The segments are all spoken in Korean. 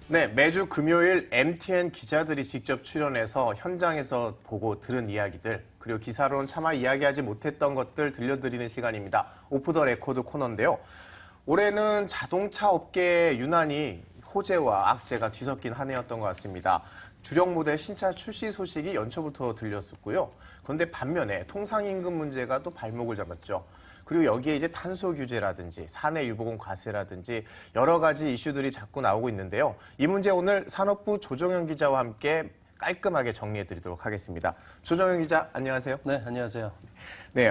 네, 매주 금요일 MTN 기자들이 직접 출연해서 현장에서 보고 들은 이야기들, 그리고 기사로는 차마 이야기하지 못했던 것들 들려드리는 시간입니다. 오프 더 레코드 코너인데요. 올해는 자동차 업계에 유난히 호재와 악재가 뒤섞인 한 해였던 것 같습니다. 주력 모델 신차 출시 소식이 연초부터 들렸었고요. 그런데 반면에 통상임금 문제가 또 발목을 잡았죠. 그리고 여기에 이제 탄소 규제라든지 사내 유보금 과세라든지 여러 가지 이슈들이 자꾸 나오고 있는데요. 이 문제 오늘 산업부 조정현 기자와 함께 깔끔하게 정리해드리도록 하겠습니다. 조정현 기자, 안녕하세요. 네, 안녕하세요. 네,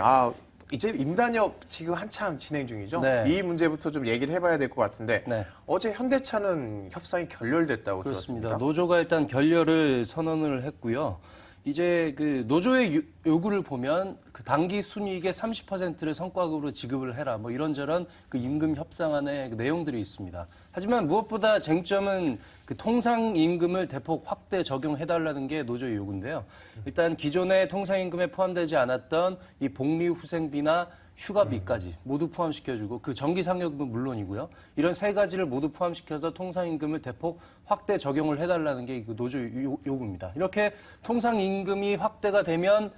이제 임단협 지금 한참 진행 중이죠. 네. 이 문제부터 좀 얘기를 해봐야 될 것 같은데 네. 어제 현대차는 협상이 결렬됐다고 그렇습니다. 들었습니다. 노조가 일단 결렬을 선언을 했고요. 이제 그 노조의 요구를 보면 그 당기 순이익의 30%를 성과급으로 지급을 해라. 뭐 이런저런 그 임금 협상안의 그 내용들이 있습니다. 하지만 무엇보다 쟁점은 그 통상임금을 대폭 확대 적용해달라는 게 노조의 요구인데요. 일단 기존의 통상임금에 포함되지 않았던 이 복리후생비나 휴가비까지 모두 포함시켜주고 그 정기상여금은 물론이고요. 이런 세 가지를 모두 포함시켜서 통상임금을 대폭 확대 적용을 해달라는 게 노조 요구입니다. 이렇게 통상임금이 확대가 되면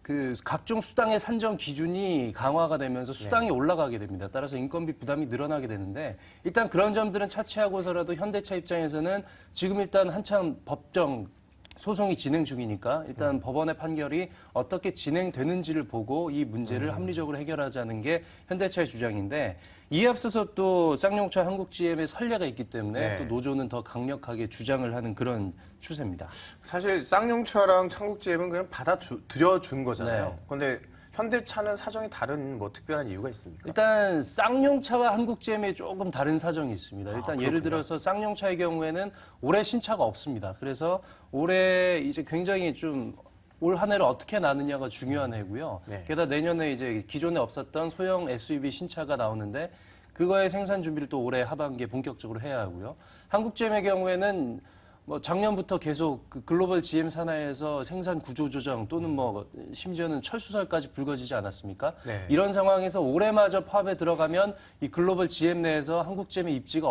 그 각종 수당의 산정 기준이 강화가 되면서 수당이 올라가게 됩니다. 따라서 인건비 부담이 늘어나게 되는데 일단 그런 점들은 차치하고서라도 현대차 입장에서는 지금 일단 한참 법정 소송이 진행 중이니까 일단 법원의 판결이 어떻게 진행되는지를 보고 이 문제를 합리적으로 해결하자는 게 현대차의 주장인데 이에 앞서서 또 쌍용차 한국GM의 선례가 있기 때문에 또 노조는 더 강력하게 주장을 하는 그런 추세입니다. 사실 쌍용차랑 한국GM은 그냥 받아들여준 거잖아요. 그런데 현대차는 사정이 다른 뭐 특별한 이유가 있습니까? 일단 쌍용차와 한국GM에 조금 다른 사정이 있습니다. 일단 예를 그렇군요. 들어서 쌍용차의 경우에는 올해 신차가 없습니다. 그래서 올해 이제 굉장히 좀 올 한 해를 어떻게 나느냐가 중요한 해고요. 네. 게다가 내년에 이제 기존에 없었던 소형 SUV 신차가 나오는데 그거의 생산 준비를 또 올해 하반기에 본격적으로 해야 하고요. 한국GM의 경우에는 뭐 작년부터 계속 그 글로벌 GM 산하에서 생산 구조 조정 또는 뭐 심지어는 철수설까지 불거지지 않았습니까? 네. 이런 상황에서 올해마저 파업에 들어가면 이 글로벌 GM 내에서 한국GM의 입지가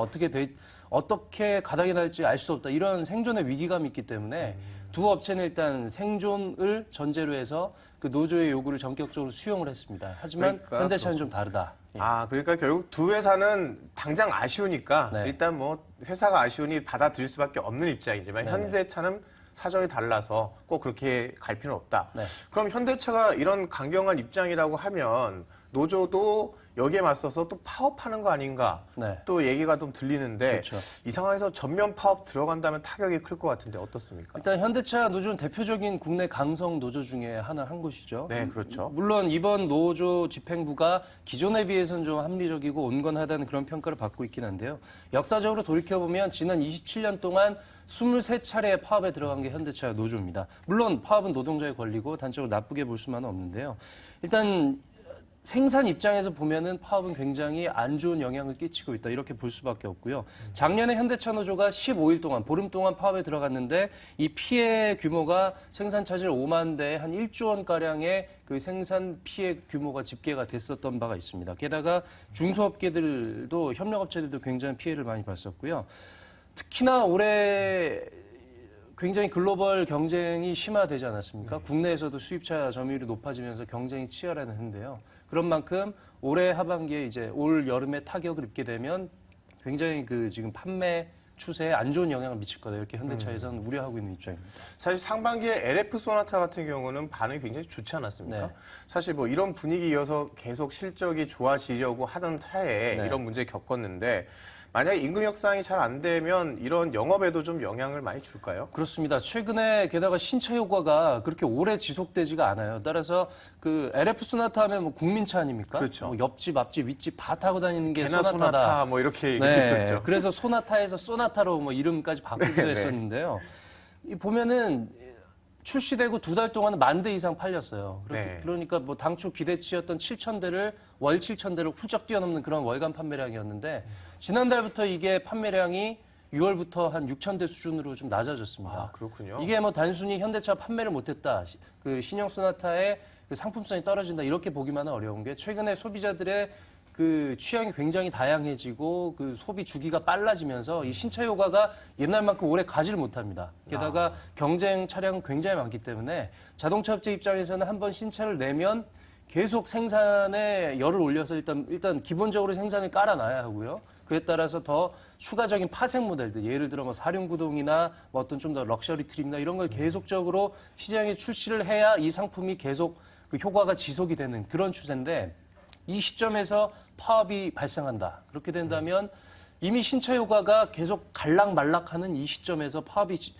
어떻게 가닥이 날지 알 수 없다. 이런 생존의 위기감이 있기 때문에 두 업체는 일단 생존을 전제로 해서 그 노조의 요구를 전격적으로 수용을 했습니다. 하지만 그러니까 현대차는 좀 다르다. 예. 그러니까 결국 두 회사는 당장 아쉬우니까 네. 일단 뭐 회사가 아쉬우니 받아들일 수밖에 없는 입장이지만 네네. 현대차는 사정이 달라서 꼭 그렇게 갈 필요는 없다. 네. 그럼 현대차가 이런 강경한 입장이라고 하면 노조도 여기에 맞서서 또 파업하는 거 아닌가 네. 또 얘기가 좀 들리는데 그렇죠. 이 상황에서 전면 파업 들어간다면 타격이 클 것 같은데 어떻습니까? 일단 현대차 노조는 대표적인 국내 강성 노조 중에 한 곳이죠. 네, 그렇죠. 물론 이번 노조 집행부가 기존에 비해서는 좀 합리적이고 온건하다는 그런 평가를 받고 있긴 한데요. 역사적으로 돌이켜보면 지난 27년 동안 23차례 파업에 들어간 게 현대차 노조입니다. 물론 파업은 노동자의 권리고 단적으로 나쁘게 볼 수만은 없는데요. 일단 생산 입장에서 보면은 파업은 굉장히 안 좋은 영향을 끼치고 있다. 이렇게 볼 수밖에 없고요. 작년에 현대차 노조가 15일 동안, 보름 동안 파업에 들어갔는데 이 피해 규모가 생산 차질 5만 대에 한 1조 원가량의 그 생산 피해 규모가 집계가 됐었던 바가 있습니다. 게다가 중소업계들도, 협력업체들도 굉장히 피해를 많이 봤었고요. 특히나 올해 굉장히 글로벌 경쟁이 심화되지 않았습니까? 국내에서도 수입차 점유율이 높아지면서 경쟁이 치열한 해인데요. 그런 만큼 올해 하반기에 이제 올 여름에 타격을 입게 되면 굉장히 그 지금 판매 추세에 안 좋은 영향을 미칠 거다. 이렇게 현대차에서는 우려하고 있는 입장입니다. 사실 상반기에 LF 소나타 같은 경우는 반응이 굉장히 좋지 않았습니까? 네. 사실 뭐 이런 분위기 이어서 계속 실적이 좋아지려고 하던 차에 네. 이런 문제 겪었는데 만약에 임금 협상이 잘 안 되면 이런 영업에도 좀 영향을 많이 줄까요? 그렇습니다. 최근에 게다가 신차 효과가 그렇게 오래 지속되지가 않아요. 따라서 그 LF 소나타 하면 뭐 국민차 아닙니까? 그렇죠. 뭐 옆집, 앞집, 윗집 다 타고 다니는 게 개나 소나타다. 소나타 뭐 이렇게 얘기했었죠. 그래서 소나타에서 소나타로 뭐 이름까지 바꾸기도 네, 네. 했었는데요. 이 보면은 출시되고 2달 동안은 10,000대 이상 팔렸어요. 네. 그러니까 뭐 당초 기대치였던 7,000대를 월 7,000대를 훌쩍 뛰어넘는 그런 월간 판매량이었는데 지난달부터 이게 판매량이 6월부터 한 6,000대 수준으로 좀 낮아졌습니다. 그렇군요. 이게 뭐 단순히 현대차 판매를 못했다, 그 신형 소나타의 그 상품성이 떨어진다 이렇게 보기만은 어려운 게 최근에 소비자들의 그 취향이 굉장히 다양해지고 그 소비 주기가 빨라지면서 이 신차 효과가 옛날만큼 오래 가지를 못합니다. 게다가 경쟁 차량은 굉장히 많기 때문에 자동차 업체 입장에서는 한번 신차를 내면 계속 생산에 열을 올려서 일단 기본적으로 생산을 깔아놔야 하고요. 그에 따라서 더 추가적인 파생 모델들, 예를 들어 뭐 사륜구동이나 뭐 어떤 좀 더 럭셔리 트림이나 이런 걸 계속적으로 시장에 출시를 해야 이 상품이 계속 그 효과가 지속이 되는 그런 추세인데 이 시점에서 파업이 발생한다. 그렇게 된다면 이미 신차 효과가 계속 갈락말락하는 이 시점에서 파업이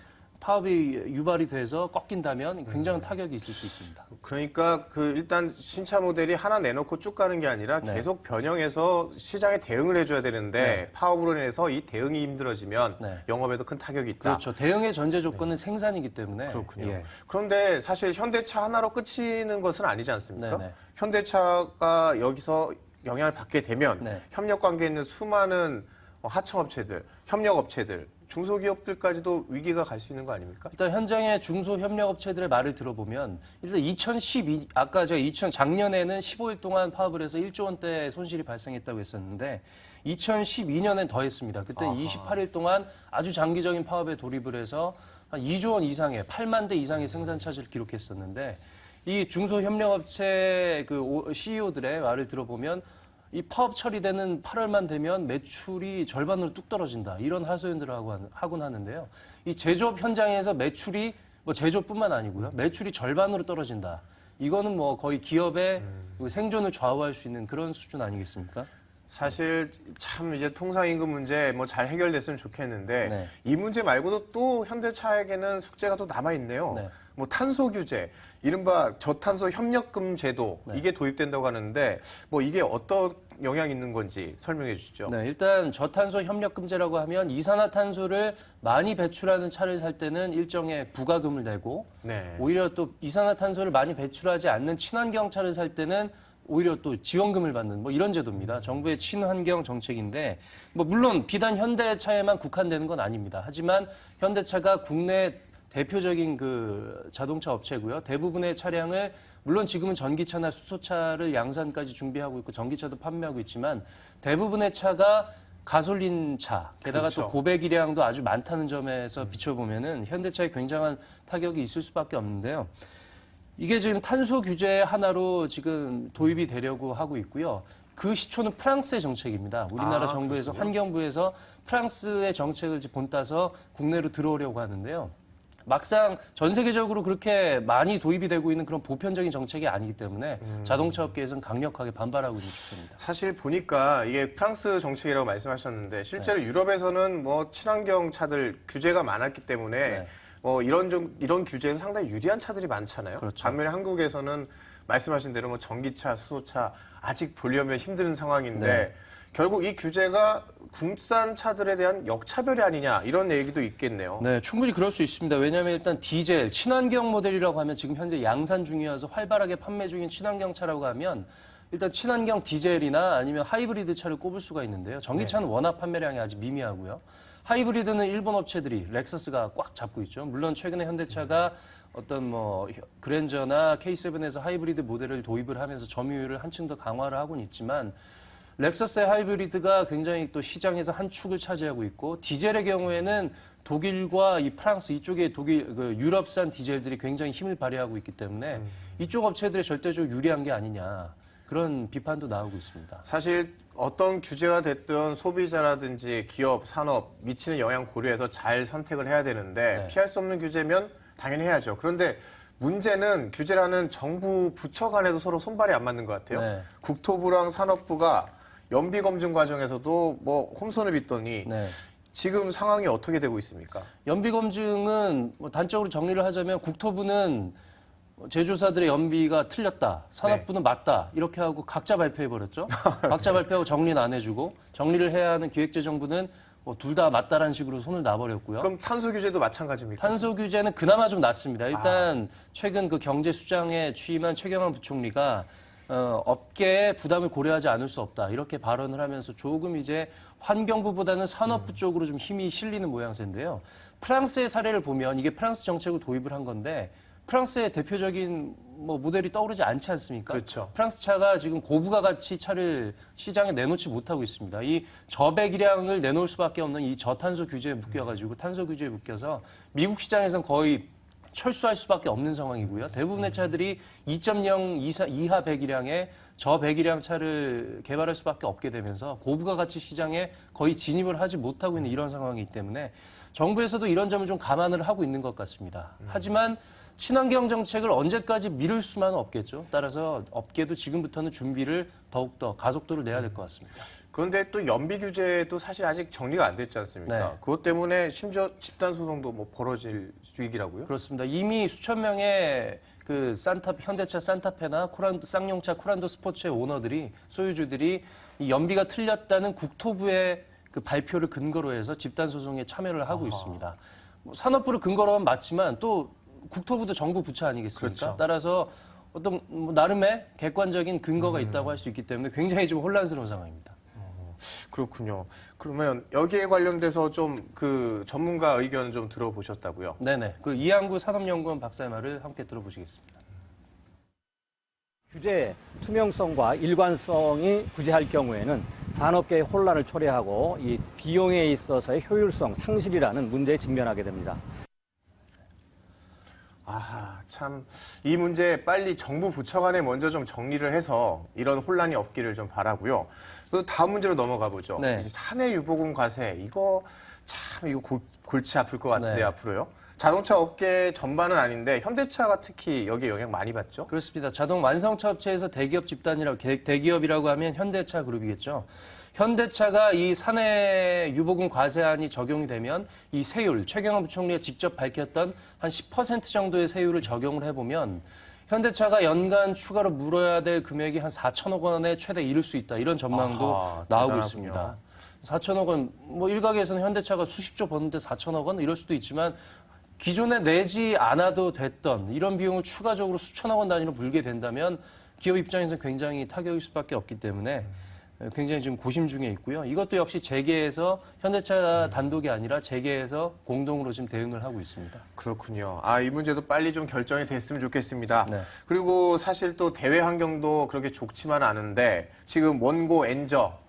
유발이 돼서 꺾인다면 굉장한 타격이 있을 수 있습니다. 그러니까 그 일단 신차 모델이 하나 내놓고 쭉 가는 게 아니라 네. 계속 변형해서 시장에 대응을 해줘야 되는데 네. 파업으로 인해서 이 대응이 힘들어지면 네. 영업에도 큰 타격이 있다. 그렇죠. 대응의 전제 조건은 생산이기 때문에. 그렇군요. 예. 그런데 사실 현대차 하나로 끝이는 것은 아니지 않습니까? 네네. 현대차가 여기서 영향을 받게 되면 네. 협력 관계에 있는 수많은 하청업체들, 협력업체들, 중소기업들까지도 위기가 갈 수 있는 거 아닙니까? 일단 현장의 중소협력업체들의 말을 들어보면 일단 아까 제가 작년에는 15일 동안 파업을 해서 1조 원대 손실이 발생했다고 했었는데 2012년엔 더 했습니다. 그때 28일 동안 아주 장기적인 파업에 돌입을 해서 한 2조 원 이상의 8만 대 이상의 생산 차질을 기록했었는데 이 중소협력업체 그 CEO들의 말을 들어보면 이 파업 처리되는 8월만 되면 매출이 절반으로 뚝 떨어진다. 이런 하소연들을 하곤 하는데요. 이 제조업 현장에서 매출이 뭐 제조뿐만 아니고요. 매출이 절반으로 떨어진다. 이거는 뭐 거의 기업의 그 생존을 좌우할 수 있는 그런 수준 아니겠습니까? 사실 참 이제 통상임금 문제 뭐 잘 해결됐으면 좋겠는데 네. 이 문제 말고도 또 현대차에게는 숙제가 또 남아 있네요. 네. 뭐 탄소 규제, 이른바 저탄소 협력금 제도 네. 이게 도입된다고 하는데 뭐 이게 어떤 영향이 있는 건지 설명해 주시죠. 네, 일단 저탄소 협력금제라고 하면 이산화탄소를 많이 배출하는 차를 살 때는 일정의 부가금을 내고 네. 오히려 또 이산화탄소를 많이 배출하지 않는 친환경 차를 살 때는 오히려 또 지원금을 받는 뭐 이런 제도입니다. 정부의 친환경 정책인데 뭐 물론 비단 현대차에만 국한되는 건 아닙니다. 하지만 현대차가 국내 대표적인 그 자동차 업체고요. 대부분의 차량을 물론 지금은 전기차나 수소차를 양산까지 준비하고 있고 전기차도 판매하고 있지만 대부분의 차가 가솔린 차, 게다가 그렇죠. 또 고배기량도 아주 많다는 점에서 비춰보면은 현대차에 굉장한 타격이 있을 수밖에 없는데요. 이게 지금 탄소 규제 하나로 지금 도입이 되려고 하고 있고요. 그 시초는 프랑스의 정책입니다. 우리나라 정부에서 그렇군요. 환경부에서 프랑스의 정책을 이제 본따서 국내로 들어오려고 하는데요. 막상 전 세계적으로 그렇게 많이 도입이 되고 있는 그런 보편적인 정책이 아니기 때문에 자동차 업계에서는 강력하게 반발하고 있는 추세입니다. 사실 보니까 이게 프랑스 정책이라고 말씀하셨는데 실제로 유럽에서는 뭐 친환경 차들 규제가 많았기 때문에 네. 이런 규제에서 상당히 유리한 차들이 많잖아요. 그렇죠. 반면에 한국에서는 말씀하신 대로 뭐 전기차, 수소차 아직 보려면 힘든 상황인데 네. 결국 이 규제가 국산 차들에 대한 역차별이 아니냐 이런 얘기도 있겠네요. 네, 충분히 그럴 수 있습니다. 왜냐하면 일단 디젤, 친환경 모델이라고 하면 지금 현재 양산 중이어서 활발하게 판매 중인 친환경 차라고 하면 일단 친환경 디젤이나 아니면 하이브리드 차를 꼽을 수가 있는데요. 전기차는 워낙 판매량이 아직 미미하고요. 하이브리드는 일본 업체들이 렉서스가 꽉 잡고 있죠. 물론 최근에 현대차가 어떤 뭐 그랜저나 K7에서 하이브리드 모델을 도입을 하면서 점유율을 한층 더 강화를 하고는 있지만 렉서스의 하이브리드가 굉장히 또 시장에서 한 축을 차지하고 있고 디젤의 경우에는 독일과 이 프랑스 이쪽에 유럽산 디젤들이 굉장히 힘을 발휘하고 있기 때문에 이쪽 업체들의 절대적으로 유리한 게 아니냐 그런 비판도 나오고 있습니다. 사실 어떤 규제가 됐든 소비자라든지 기업, 산업 미치는 영향 고려해서 잘 선택을 해야 되는데 네. 피할 수 없는 규제면 당연히 해야죠. 그런데 문제는 규제라는 정부 부처 간에도 서로 손발이 안 맞는 것 같아요. 네. 국토부랑 산업부가 연비 검증 과정에서도 뭐 홈선을 빗더니 네. 지금 상황이 어떻게 되고 있습니까? 연비 검증은 뭐 단적으로 정리를 하자면 국토부는 제조사들의 연비가 틀렸다, 산업부는 맞다 이렇게 하고 각자 발표해버렸죠. 각자 발표하고 정리는 안 해주고 정리를 해야 하는 기획재정부는 뭐 둘 다 맞다라는 식으로 손을 놔버렸고요. 그럼 탄소 규제도 마찬가지입니까? 탄소 규제는 그나마 좀 낫습니다. 일단 최근 그 경제수장에 취임한 최경환 부총리가 업계의 부담을 고려하지 않을 수 없다 이렇게 발언을 하면서 조금 이제 환경부보다는 산업부 쪽으로 좀 힘이 실리는 모양새인데요. 프랑스의 사례를 보면 이게 프랑스 정책을 도입을 한 건데 프랑스의 대표적인 뭐 모델이 떠오르지 않지 않습니까? 그렇죠. 프랑스 차가 지금 고부가 가치 차를 시장에 내놓지 못하고 있습니다. 이 저배기량을 내놓을 수밖에 없는 이 저탄소 규제에 묶여가지고 탄소 규제에 묶여서 미국 시장에서는 거의 철수할 수밖에 없는 상황이고요. 대부분의 차들이 2.0 이하 배기량의 저배기량 차를 개발할 수밖에 없게 되면서 고부가 가치 시장에 거의 진입을 하지 못하고 있는 이런 상황이기 때문에 정부에서도 이런 점을 좀 감안을 하고 있는 것 같습니다. 하지만 친환경 정책을 언제까지 미룰 수만은 없겠죠. 따라서 업계도 지금부터는 준비를 더욱더 가속도를 내야 될 것 같습니다. 그런데 또 연비 규제도 사실 아직 정리가 안 됐지 않습니까? 네. 그것 때문에 심지어 집단 소송도 뭐 벌어질 위기라고요? 그렇습니다. 이미 수천 명의 그 현대차 산타페나 쌍용차 코란도 스포츠의 오너들이 소유주들이 이 연비가 틀렸다는 국토부의 그 발표를 근거로 해서 집단 소송에 참여를 하고 있습니다. 뭐 산업부를 근거로 하면 맞지만 또 국토부도 정부 부처 아니겠습니까? 그렇죠. 따라서 어떤 뭐 나름의 객관적인 근거가 있다고 할 수 있기 때문에 굉장히 좀 혼란스러운 상황입니다. 그렇군요. 그러면 여기에 관련돼서 좀 그 전문가 의견 좀 들어보셨다고요? 네네. 그 이항구 산업연구원 박사의 말을 함께 들어보시겠습니다. 규제의 투명성과 일관성이 부재할 경우에는 산업계의 혼란을 초래하고 이 비용에 있어서의 효율성 상실이라는 문제에 직면하게 됩니다. 아, 참, 이 문제 빨리 정부 부처 간에 먼저 좀 정리를 해서 이런 혼란이 없기를 좀 바라고요. 또 다음 문제로 넘어가 보죠. 네. 이제 사내 유보금 과세, 이거 참, 이거 골치 아플 것 같은데, 네. 앞으로요. 자동차 업계 전반은 아닌데, 현대차가 특히 여기에 영향 많이 받죠? 그렇습니다. 자동 완성차 업체에서 대기업 집단이라고 대기업이라고 하면 현대차 그룹이겠죠. 현대차가 이 사내 유보금 과세안이 적용이 되면 이 세율, 최경환 부총리가 직접 밝혔던 한 10% 정도의 세율을 적용을 해보면 현대차가 연간 추가로 물어야 될 금액이 한 4천억 원에 최대 이를 수 있다. 이런 전망도 아하, 나오고 대단하군요. 있습니다. 4천억 원, 뭐 일각에서는 현대차가 수십조 버는데 4천억 원 이럴 수도 있지만 기존에 내지 않아도 됐던 이런 비용을 추가적으로 수천억 원 단위로 물게 된다면 기업 입장에서는 굉장히 타격일 수밖에 없기 때문에 굉장히 지금 고심 중에 있고요. 이것도 역시 재계에서 현대차 단독이 아니라 재계에서 공동으로 지금 대응을 하고 있습니다. 그렇군요. 아, 이 문제도 빨리 좀 결정이 됐으면 좋겠습니다. 네. 그리고 사실 또 대외 환경도 그렇게 좋지만은 않은데 지금 원고 엔저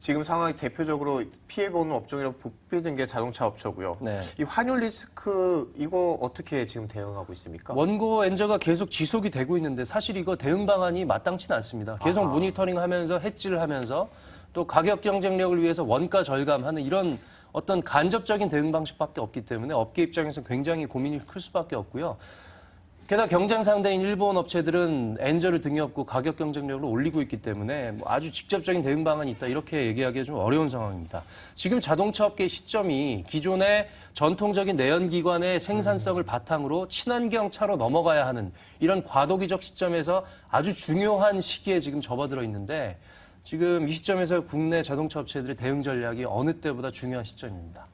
지금 상황이 대표적으로 피해보는 업종이라고 뽑히는 게 자동차 업체고요. 네. 이 환율 리스크 이거 어떻게 지금 대응하고 있습니까? 원고 엔저가 계속 지속이 되고 있는데 사실 이거 대응 방안이 마땅치는 않습니다. 계속 아하. 모니터링하면서 해지를 하면서 또 가격 경쟁력을 위해서 원가 절감하는 이런 어떤 간접적인 대응 방식밖에 없기 때문에 업계 입장에서 굉장히 고민이 클 수밖에 없고요. 게다가 경쟁 상대인 일본 업체들은 엔저를 등에 업고 가격 경쟁력을 올리고 있기 때문에 뭐 아주 직접적인 대응 방안이 있다 이렇게 얘기하기가 좀 어려운 상황입니다. 지금 자동차 업계의 시점이 기존의 전통적인 내연기관의 생산성을 바탕으로 친환경 차로 넘어가야 하는 이런 과도기적 시점에서 아주 중요한 시기에 지금 접어들어 있는데 지금 이 시점에서 국내 자동차 업체들의 대응 전략이 어느 때보다 중요한 시점입니다.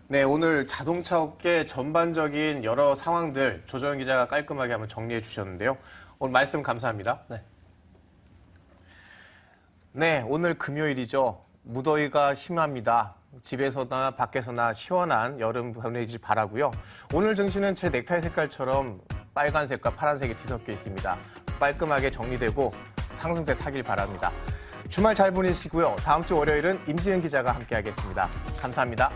네, 오늘 자동차 업계 전반적인 여러 상황들 조정현 기자가 깔끔하게 한번 정리해 주셨는데요. 오늘 말씀 감사합니다. 네. 네, 오늘 금요일이죠. 무더위가 심합니다. 집에서나 밖에서나 시원한 여름 보내기 바라고요. 오늘 증시는 제 넥타이 색깔처럼 빨간색과 파란색이 뒤섞여 있습니다. 깔끔하게 정리되고 상승세 타길 바랍니다. 주말 잘 보내시고요. 다음 주 월요일은 임지은 기자가 함께하겠습니다. 감사합니다.